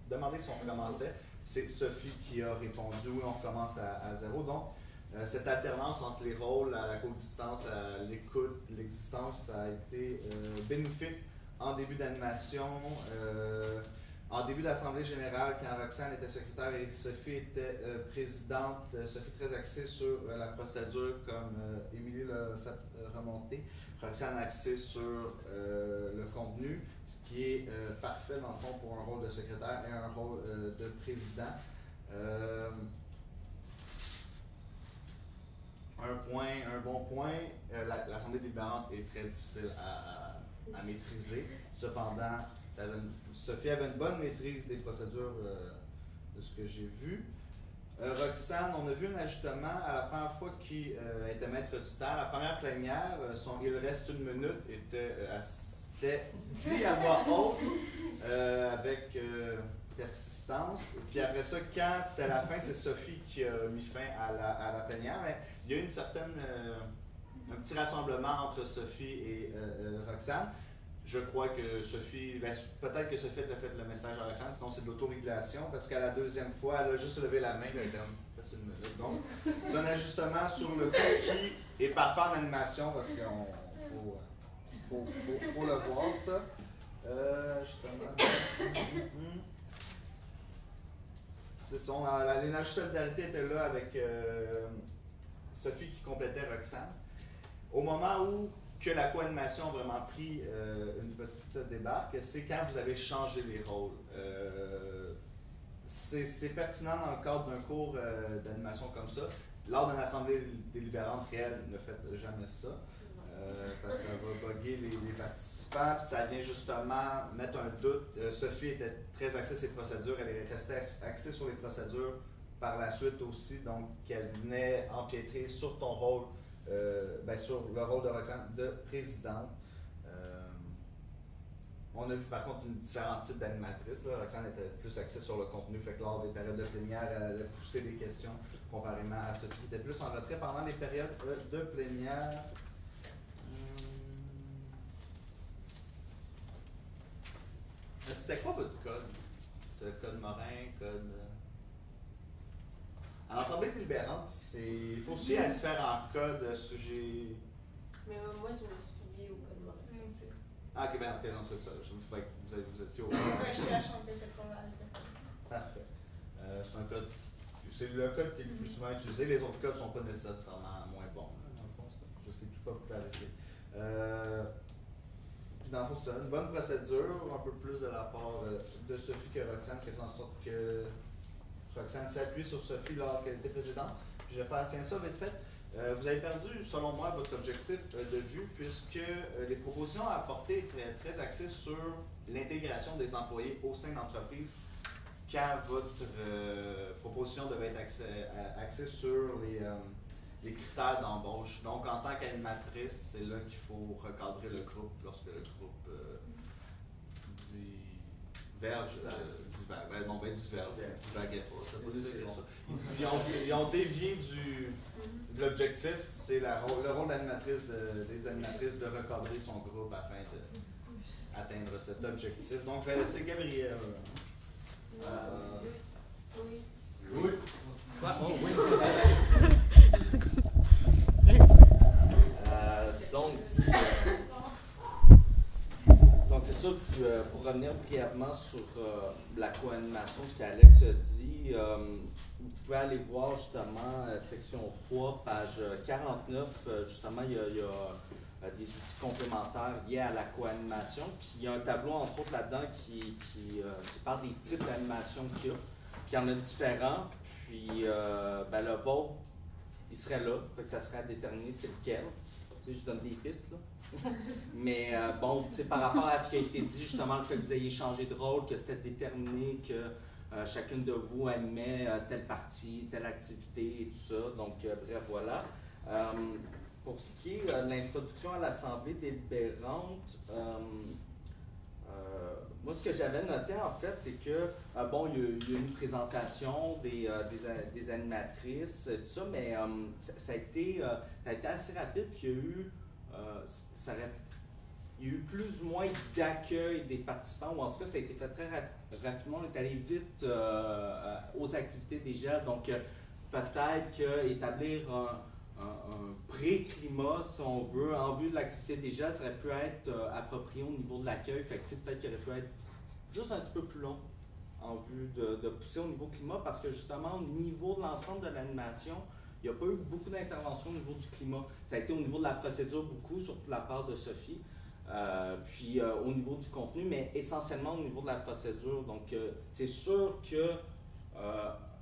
demandé si on recommençait. C'est Sophie qui a répondu oui, on recommence à zéro. Donc, cette alternance entre les rôles, à la coexistence, à l'écoute, l'existence, ça a été bénéfique en début d'animation. En début d'Assemblée générale, quand Roxane était secrétaire et Sophie était présidente, Sophie très axée sur la procédure, comme Émilie l'a fait remonter. Roxane axée sur le contenu, ce qui est parfait dans le fond pour un rôle de secrétaire et un rôle de président. Un bon point, l'Assemblée délibérante est très difficile à maîtriser. Cependant, Sophie avait une bonne maîtrise des procédures de ce que j'ai vu. Roxane, on a vu un ajustement à la première fois qu'il était maître du temps. La première plénière, son « il reste une minute » était dit à voix haute avec persistance. Puis après ça, quand c'était la fin, c'est Sophie qui a mis fin à la plénière. Mais il y a eu un petit rassemblement entre Sophie et Roxane. Je crois que Sophie, peut-être que Sophie a fait le message à Roxane, sinon c'est de l'autorégulation, parce qu'à la deuxième fois, elle a juste levé la main, elle était reste une minute. Donc, c'est un ajustement sur le coup qui est parfait en animation, parce qu'il faut le voir, ça. Justement. C'est son, l'énergie de solidarité était là avec Sophie qui complétait Roxane. Au moment où que la co-animation a vraiment pris une petite débarque, c'est quand vous avez changé les rôles. C'est pertinent dans le cadre d'un cours d'animation comme ça. Lors d'une assemblée délibérante réelle, ne faites jamais ça. Parce que ça va bugger les participants, puis ça vient justement mettre un doute. Sophie était très axée sur ses procédures, elle est restée axée sur les procédures par la suite aussi, donc elle venait empiétrer sur ton rôle, sur le rôle de Roxane de présidente. On a vu par contre différents types d'animatrices. Roxane était plus axée sur le contenu, fait que lors des périodes de plénière, elle a poussé des questions comparément à Sophie qui était plus en retrait pendant les périodes de plénière. C'était quoi votre code? C'est le code Morin, code... À l'Assemblée délibérante, il faut se fier à différents codes. Mais moi, je me suis fiée au code Morin. Moi aussi. Ah, ok, non, c'est ça. Vous êtes fié au code. Je suis à chanter cette fois-là. Parfait. C'est un code... C'est le code qui est le plus souvent utilisé. Les autres codes ne sont pas nécessairement moins bons, dans le fond. C'est juste les tout popularisés. Dans le fond, c'est une bonne procédure, un peu plus de la part de Sophie que Roxane, ce qui fait en sorte que Roxane s'appuie sur Sophie lors qu'elle était présidente. Je vais faire finir ça vite fait. Vous avez perdu, selon moi, votre objectif de vue, puisque les propositions à apporter étaient très axées sur l'intégration des employés au sein de l'entreprise, quand votre proposition devait être axée sur les critères d'embauche. Donc, en tant qu'animatrice, c'est là qu'il faut recadrer le groupe lorsque le groupe Ils ont dévié de l'objectif. C'est le rôle des animatrices de recadrer son groupe afin d'atteindre cet objectif. Donc, je vais laisser Gabrielle. Oui. Oui. Donc c'est ça, pour revenir brièvement sur la co-animation, ce qu'Alex a dit, vous pouvez aller voir justement section 3, page 49, justement il y a des outils complémentaires liés à la co-animation, puis il y a un tableau entre autres là-dedans qui parle des types d'animation qu'il y a, puis il y en a différents, puis le vôtre, il serait là, fait que ça serait à déterminer c'est lequel. Tu sais, je donne des pistes, là. Mais par rapport à ce qui a été dit, justement, le fait que vous ayez changé de rôle, que c'était déterminé que chacune de vous animait telle partie, telle activité et tout ça. Donc, bref, voilà. Pour ce qui est de l'introduction à l'Assemblée délibérante, moi, ce que j'avais noté, en fait, c'est que, il y a une présentation des animatrices, tout ça, mais ça a été assez rapide, puis il y a eu plus ou moins d'accueil des participants, ou en tout cas, ça a été fait très rapidement. On est allé vite aux activités déjà, donc peut-être qu'établir un pré-climat, si on veut, en vue de l'activité déjà, ça aurait pu être approprié au niveau de l'accueil. Fait que peut-être qu'il aurait pu être juste un petit peu plus long en vue de pousser au niveau climat parce que justement, au niveau de l'ensemble de l'animation, il n'y a pas eu beaucoup d'interventions au niveau du climat. Ça a été au niveau de la procédure beaucoup, surtout de la part de Sophie, puis au niveau du contenu, mais essentiellement au niveau de la procédure. Donc, c'est sûr que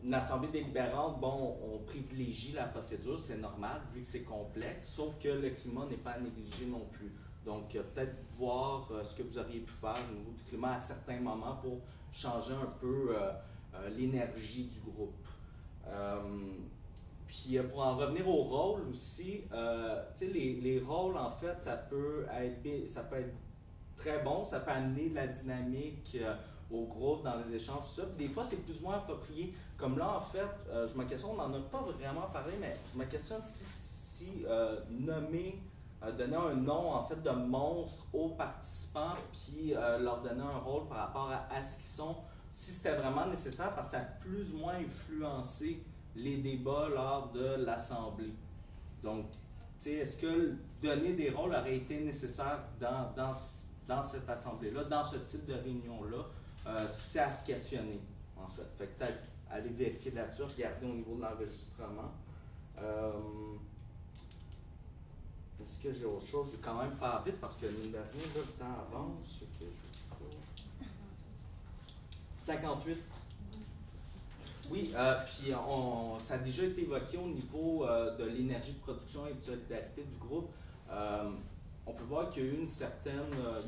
une assemblée délibérante, bon, on privilégie la procédure, c'est normal, vu que c'est complexe, sauf que le climat n'est pas à négliger non plus. Donc, peut-être voir ce que vous auriez pu faire au niveau du climat à certains moments pour changer un peu l'énergie du groupe. Puis, pour en revenir au rôle aussi, tu sais, les rôles, en fait, ça peut être très bon, ça peut amener de la dynamique au groupe, dans les échanges, tout ça. Puis des fois, c'est plus ou moins approprié. Comme là, en fait, je me questionne, on n'en a pas vraiment parlé, mais je me questionne si donner un nom, en fait, de monstre aux participants, puis leur donner un rôle par rapport à ce qu'ils sont, si c'était vraiment nécessaire, parce que ça a plus ou moins influencé les débats lors de l'Assemblée. Donc, tu sais, est-ce que donner des rôles aurait été nécessaire dans cette Assemblée-là, dans ce type de réunion-là? C'est à se questionner, en fait. Fait que peut-être aller vérifier là-dessus, regarder au niveau de l'enregistrement. Est-ce que j'ai autre chose? Je vais quand même faire vite parce que mine de rien, le temps avance. Okay, 58. Oui, puis ça a déjà été évoqué au niveau de l'énergie de production et de solidarité du groupe. On peut voir qu'il y a eu il y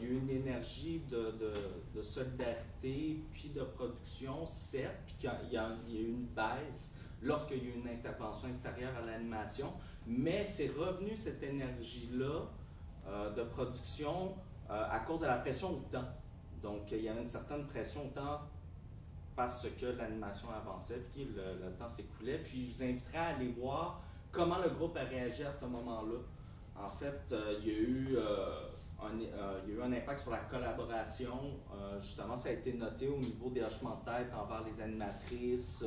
a eu une énergie de solidarité puis de production, certes, puis qu'il y a eu une baisse lorsqu'il y a eu une intervention extérieure à l'animation, mais c'est revenu cette énergie-là de production à cause de la pression au temps. Donc, il y avait une certaine pression au temps parce que l'animation avançait, puis le temps s'écoulait. Puis, je vous inviterai à aller voir comment le groupe a réagi à ce moment-là. En fait, il y a eu un impact sur la collaboration. Justement, ça a été noté au niveau des hochements de tête envers les animatrices.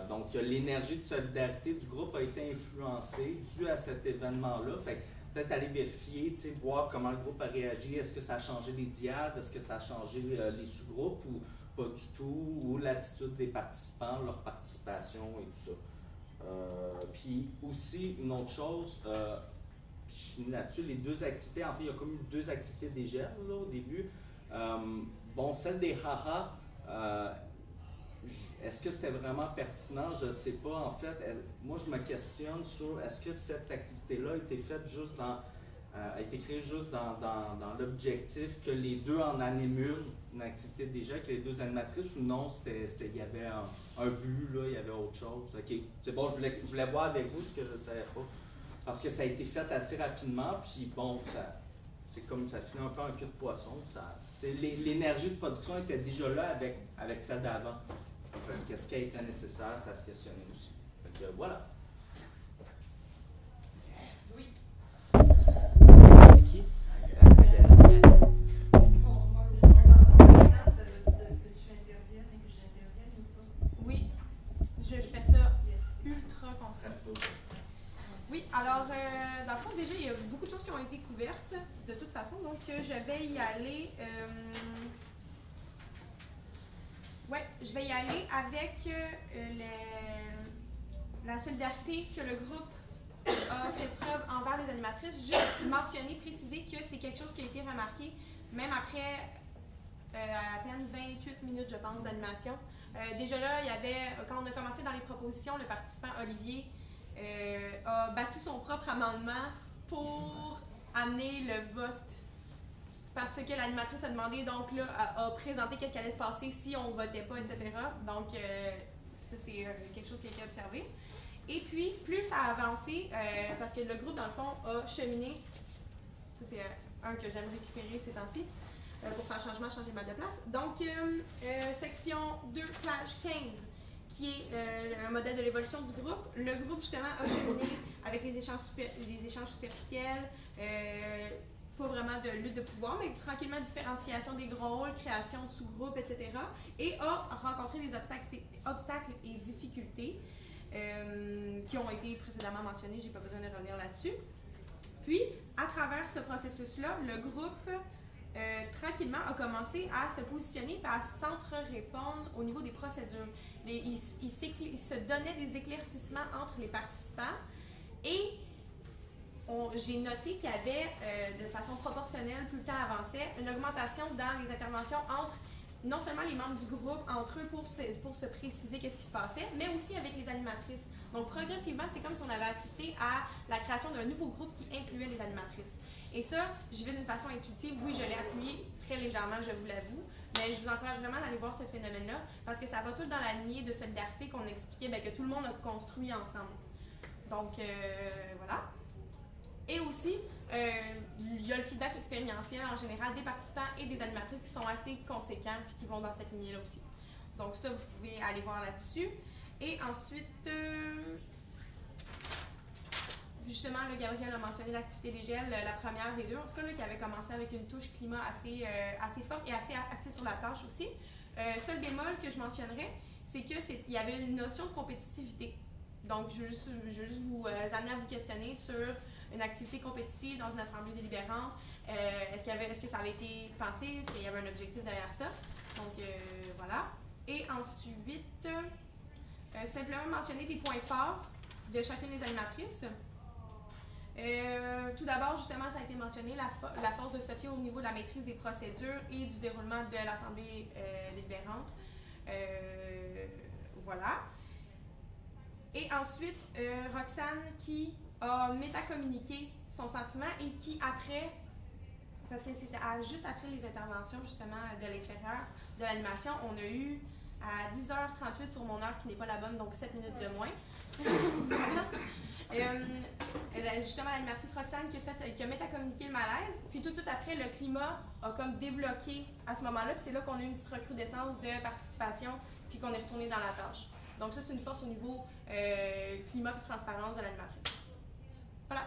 Donc, l'énergie de solidarité du groupe a été influencée due à cet événement-là. Fait que peut-être aller vérifier, voir comment le groupe a réagi. Est-ce que ça a changé les diades? Est-ce que ça a changé les sous-groupes ou pas du tout? Ou l'attitude des participants, leur participation et tout ça. Puis aussi, une autre chose, je finis là-dessus, les deux activités, en fait, il y a comme eu deux activités DGER là, au début. Bon, celle des haha, est-ce que c'était vraiment pertinent? Je ne sais pas. En fait, moi, je me questionne sur est-ce que cette activité-là a été faite juste a été créée juste dans l'objectif que les deux en animent une activité déjà avec les deux animatrices ou non, il y avait un but, là, il y avait autre chose. OK, c'est bon, je voulais voir avec vous ce que je ne savais pas. Parce que ça a été fait assez rapidement, puis bon, c'est comme ça finit un peu en queue de poisson. L'énergie de production était déjà là avec celle d'avant. Qu'est-ce qui a été nécessaire, ça se questionnait aussi. Donc voilà. Oui. Qui? Oui, je fais ça ultra concis. Oui, alors, dans le fond, déjà, il y a beaucoup de choses qui ont été couvertes, de toute façon, donc je vais y aller. Je vais y aller avec la solidarité que le groupe a fait preuve envers les animatrices. Juste mentionner, préciser que c'est quelque chose qui a été remarqué, même après à peine 28 minutes, je pense, d'animation. Déjà là, il y avait, quand on a commencé dans les propositions, le participant Olivier a battu son propre amendement pour amener le vote. Parce que l'animatrice a demandé, donc là, a présenté qu'est-ce qui allait se passer si on ne votait pas, etc. Donc, ça, c'est quelque chose qui a été observé. Et puis, plus ça a avancé, parce que le groupe, dans le fond, a cheminé. Ça, c'est un que j'aime récupérer ces temps-ci, pour faire changer mal de place. Donc, section 2, page 15, qui est un modèle de l'évolution du groupe. Le groupe, justement, a cheminé avec les échanges superficiels, pas vraiment de lutte de pouvoir, mais tranquillement différenciation des gros rôles, création de sous-groupes, etc. Et a rencontré des obstacles et difficultés qui ont été précédemment mentionnés, je n'ai pas besoin de revenir là-dessus. Puis, à travers ce processus-là, le groupe tranquillement, a commencé à se positionner et à s'entre-répondre au niveau des procédures. Il se donnait des éclaircissements entre les participants et j'ai noté qu'il y avait, de façon proportionnelle, plus le temps avançait, une augmentation dans les interventions entre non seulement les membres du groupe, entre eux, pour se préciser qu'est-ce qui se passait, mais aussi avec les animatrices. Donc, progressivement, c'est comme si on avait assisté à la création d'un nouveau groupe qui incluait les animatrices. Et ça, j'y vais d'une façon intuitive. Oui, je l'ai appuyé très légèrement, je vous l'avoue, mais je vous encourage vraiment d'aller voir ce phénomène-là, parce que ça va tout dans la lignée de solidarité qu'on expliquait, bien, que tout le monde a construit ensemble. Donc, voilà. Et aussi, il y a le feedback expérientiel en général des participants et des animatrices qui sont assez conséquents et qui vont dans cette lignée-là aussi. Donc ça, vous pouvez aller voir là-dessus. Et ensuite, justement, là, Gabriel a mentionné l'activité des gels, la première des deux, en tout cas, là, qui avait commencé avec une touche climat assez forte et assez axée sur la tâche aussi. Seul bémol que je mentionnerais, c'est qu'il y avait une notion de compétitivité. Donc, je veux juste vous amener à vous questionner sur une activité compétitive dans une assemblée délibérante. Est-ce que ça avait été pensé? Est-ce qu'il y avait un objectif derrière ça? Donc, voilà. Et ensuite, simplement mentionner des points forts de chacune des animatrices. Tout d'abord, justement, ça a été mentionné, la force de Sophie au niveau de la maîtrise des procédures et du déroulement de l'assemblée délibérante. Voilà. Et ensuite, Roxane qui a métacommuniqué son sentiment et qui après, parce que c'était juste après les interventions justement de l'extérieur de l'animation, on a eu à 10h38 sur mon heure qui n'est pas la bonne, donc 7 minutes de moins. Justement, l'animatrice Roxane qui a métacommuniqué le malaise, puis tout de suite après, le climat a comme débloqué à ce moment-là, puis c'est là qu'on a eu une petite recrudescence de participation, puis qu'on est retourné dans la tâche. Donc ça, c'est une force au niveau climat et transparence de l'animatrice. Voilà.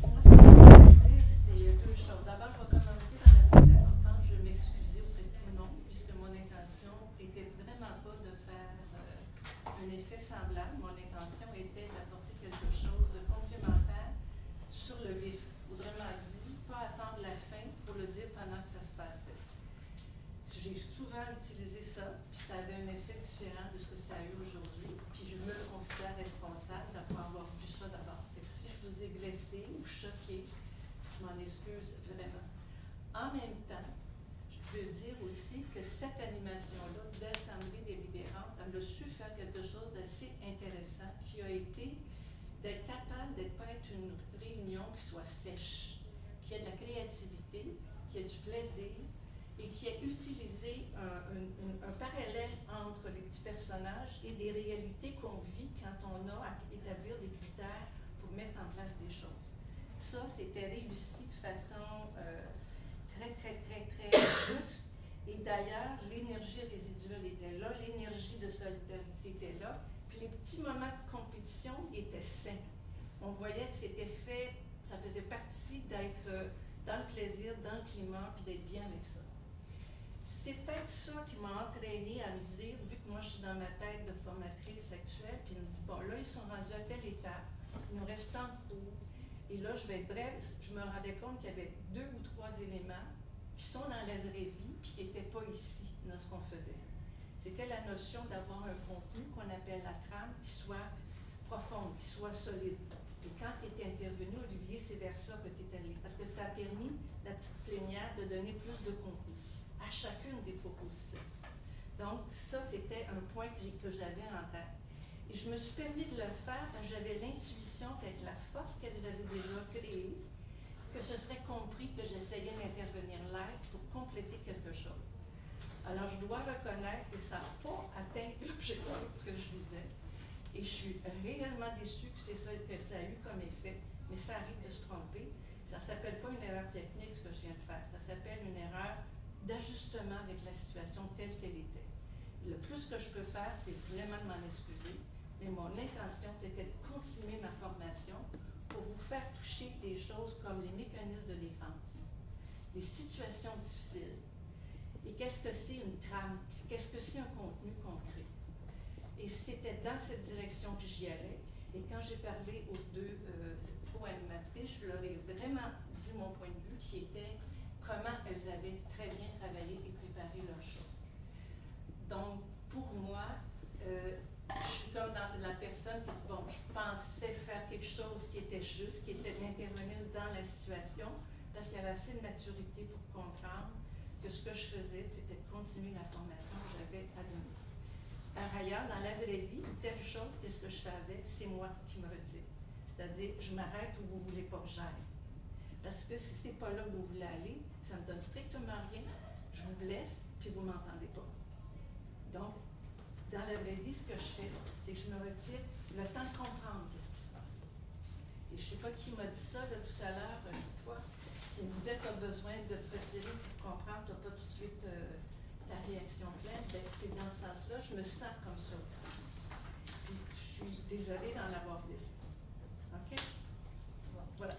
Moi, ce que je voudrais dire, c'est deux choses. D'abord, je vais commencer par la plus importante. Je vais m'excuser auprès de tout le monde, puisque mon intention n'était vraiment pas de faire un effet semblable. Mon intention était d'apporter quelque chose de complémentaire sur le vif. Autrement dit, pas attendre la fin pour le dire pendant que ça se passait. J'ai souvent utilisé ça, puis ça avait un effet différent de ce que ça a eu aujourd'hui, puis je me considère responsable d'avoir vu ça d'abord. Si je vous ai blessé ou choqué, je m'en excuse vraiment. En même temps, je veux dire aussi que cette animation-là d'Assemblée délibérante, elle a su faire quelque chose d'assez intéressant, qui a été d'être capable de ne pas être une réunion qui soit sèche, qui ait de la créativité, qui ait du plaisir, et qui a utilisé un parallèle entre les petits personnages et des réalités qu'on vit quand on a à établir des critères pour mettre en place des choses. Ça, c'était réussi de façon très juste. Et d'ailleurs, l'énergie résiduelle était là, l'énergie de solidarité était là, puis les petits moments de compétition étaient sains. On voyait que c'était fait, ça faisait partie d'être dans le plaisir, dans le climat, puis d'être bien avec ça. C'est peut-être ça qui m'a entraînée à me dire, vu que moi je suis dans ma tête de formatrice actuelle, puis elle me dit, bon là ils sont rendus à telle étape, il nous reste tant de cours, et là je vais être bref, je me rendais compte qu'il y avait 2 ou 3 éléments qui sont dans la vraie vie, puis qui n'étaient pas ici, dans ce qu'on faisait. C'était la notion d'avoir un contenu qu'on appelle la trame, qui soit profonde, qui soit solide. Et quand tu étais intervenu, Olivier, c'est vers ça que tu es allé, parce que ça a permis, la petite plénière, de donner plus de contenu à chacune des propositions. Donc, ça, c'était un point que j'avais en tête. Et je me suis permis de le faire parce que j'avais l'intuition qu'avec la force qu'elles avaient déjà créée, que ce serait compris que j'essayais d'intervenir live pour compléter quelque chose. Alors, je dois reconnaître que ça n'a pas atteint l'objectif que je visais. Et je suis réellement déçue que c'est ça que ça a eu comme effet, mais ça arrive de se tromper. Ça ne s'appelle pas une erreur technique, ce que je viens de faire. Ça s'appelle une erreur d'ajustement avec la situation telle qu'elle était. Le plus que je peux faire, c'est vraiment de m'en excuser, mais mon intention, c'était de continuer ma formation pour vous faire toucher des choses comme les mécanismes de défense, les situations difficiles, et qu'est-ce que c'est une trame, qu'est-ce que c'est un contenu concret. Et c'était dans cette direction que j'y allais, et quand j'ai parlé aux deux trop animatrices, je leur ai vraiment dit mon point de vue qui était comment elles avaient très bien travaillé et préparé leurs choses. Donc, pour moi, je suis comme dans la personne qui dit, bon, je pensais faire quelque chose qui était juste, qui était d'intervenir dans la situation, parce qu'il y avait assez de maturité pour comprendre que ce que je faisais, c'était de continuer la formation que j'avais à donner. Par ailleurs, dans la vraie vie, telle chose, qu'est-ce que je fais avec, c'est moi qui me retire. C'est-à-dire, je m'arrête où vous ne voulez pas que j'aille. Parce que si ce n'est pas là où vous voulez aller, ça ne me donne strictement rien, je vous blesse, puis vous ne m'entendez pas. Donc, dans la vraie vie, ce que je fais, c'est que je me retire le temps de comprendre ce qui se passe. Et je ne sais pas qui m'a dit ça là, tout à l'heure, une fois, qui me disait tu as besoin de te retirer pour comprendre, tu n'as pas tout de suite ta réaction pleine. Ben, c'est dans ce sens-là, je me sens comme ça aussi. Puis, je suis désolée d'en avoir blessé. OK? Bon, voilà.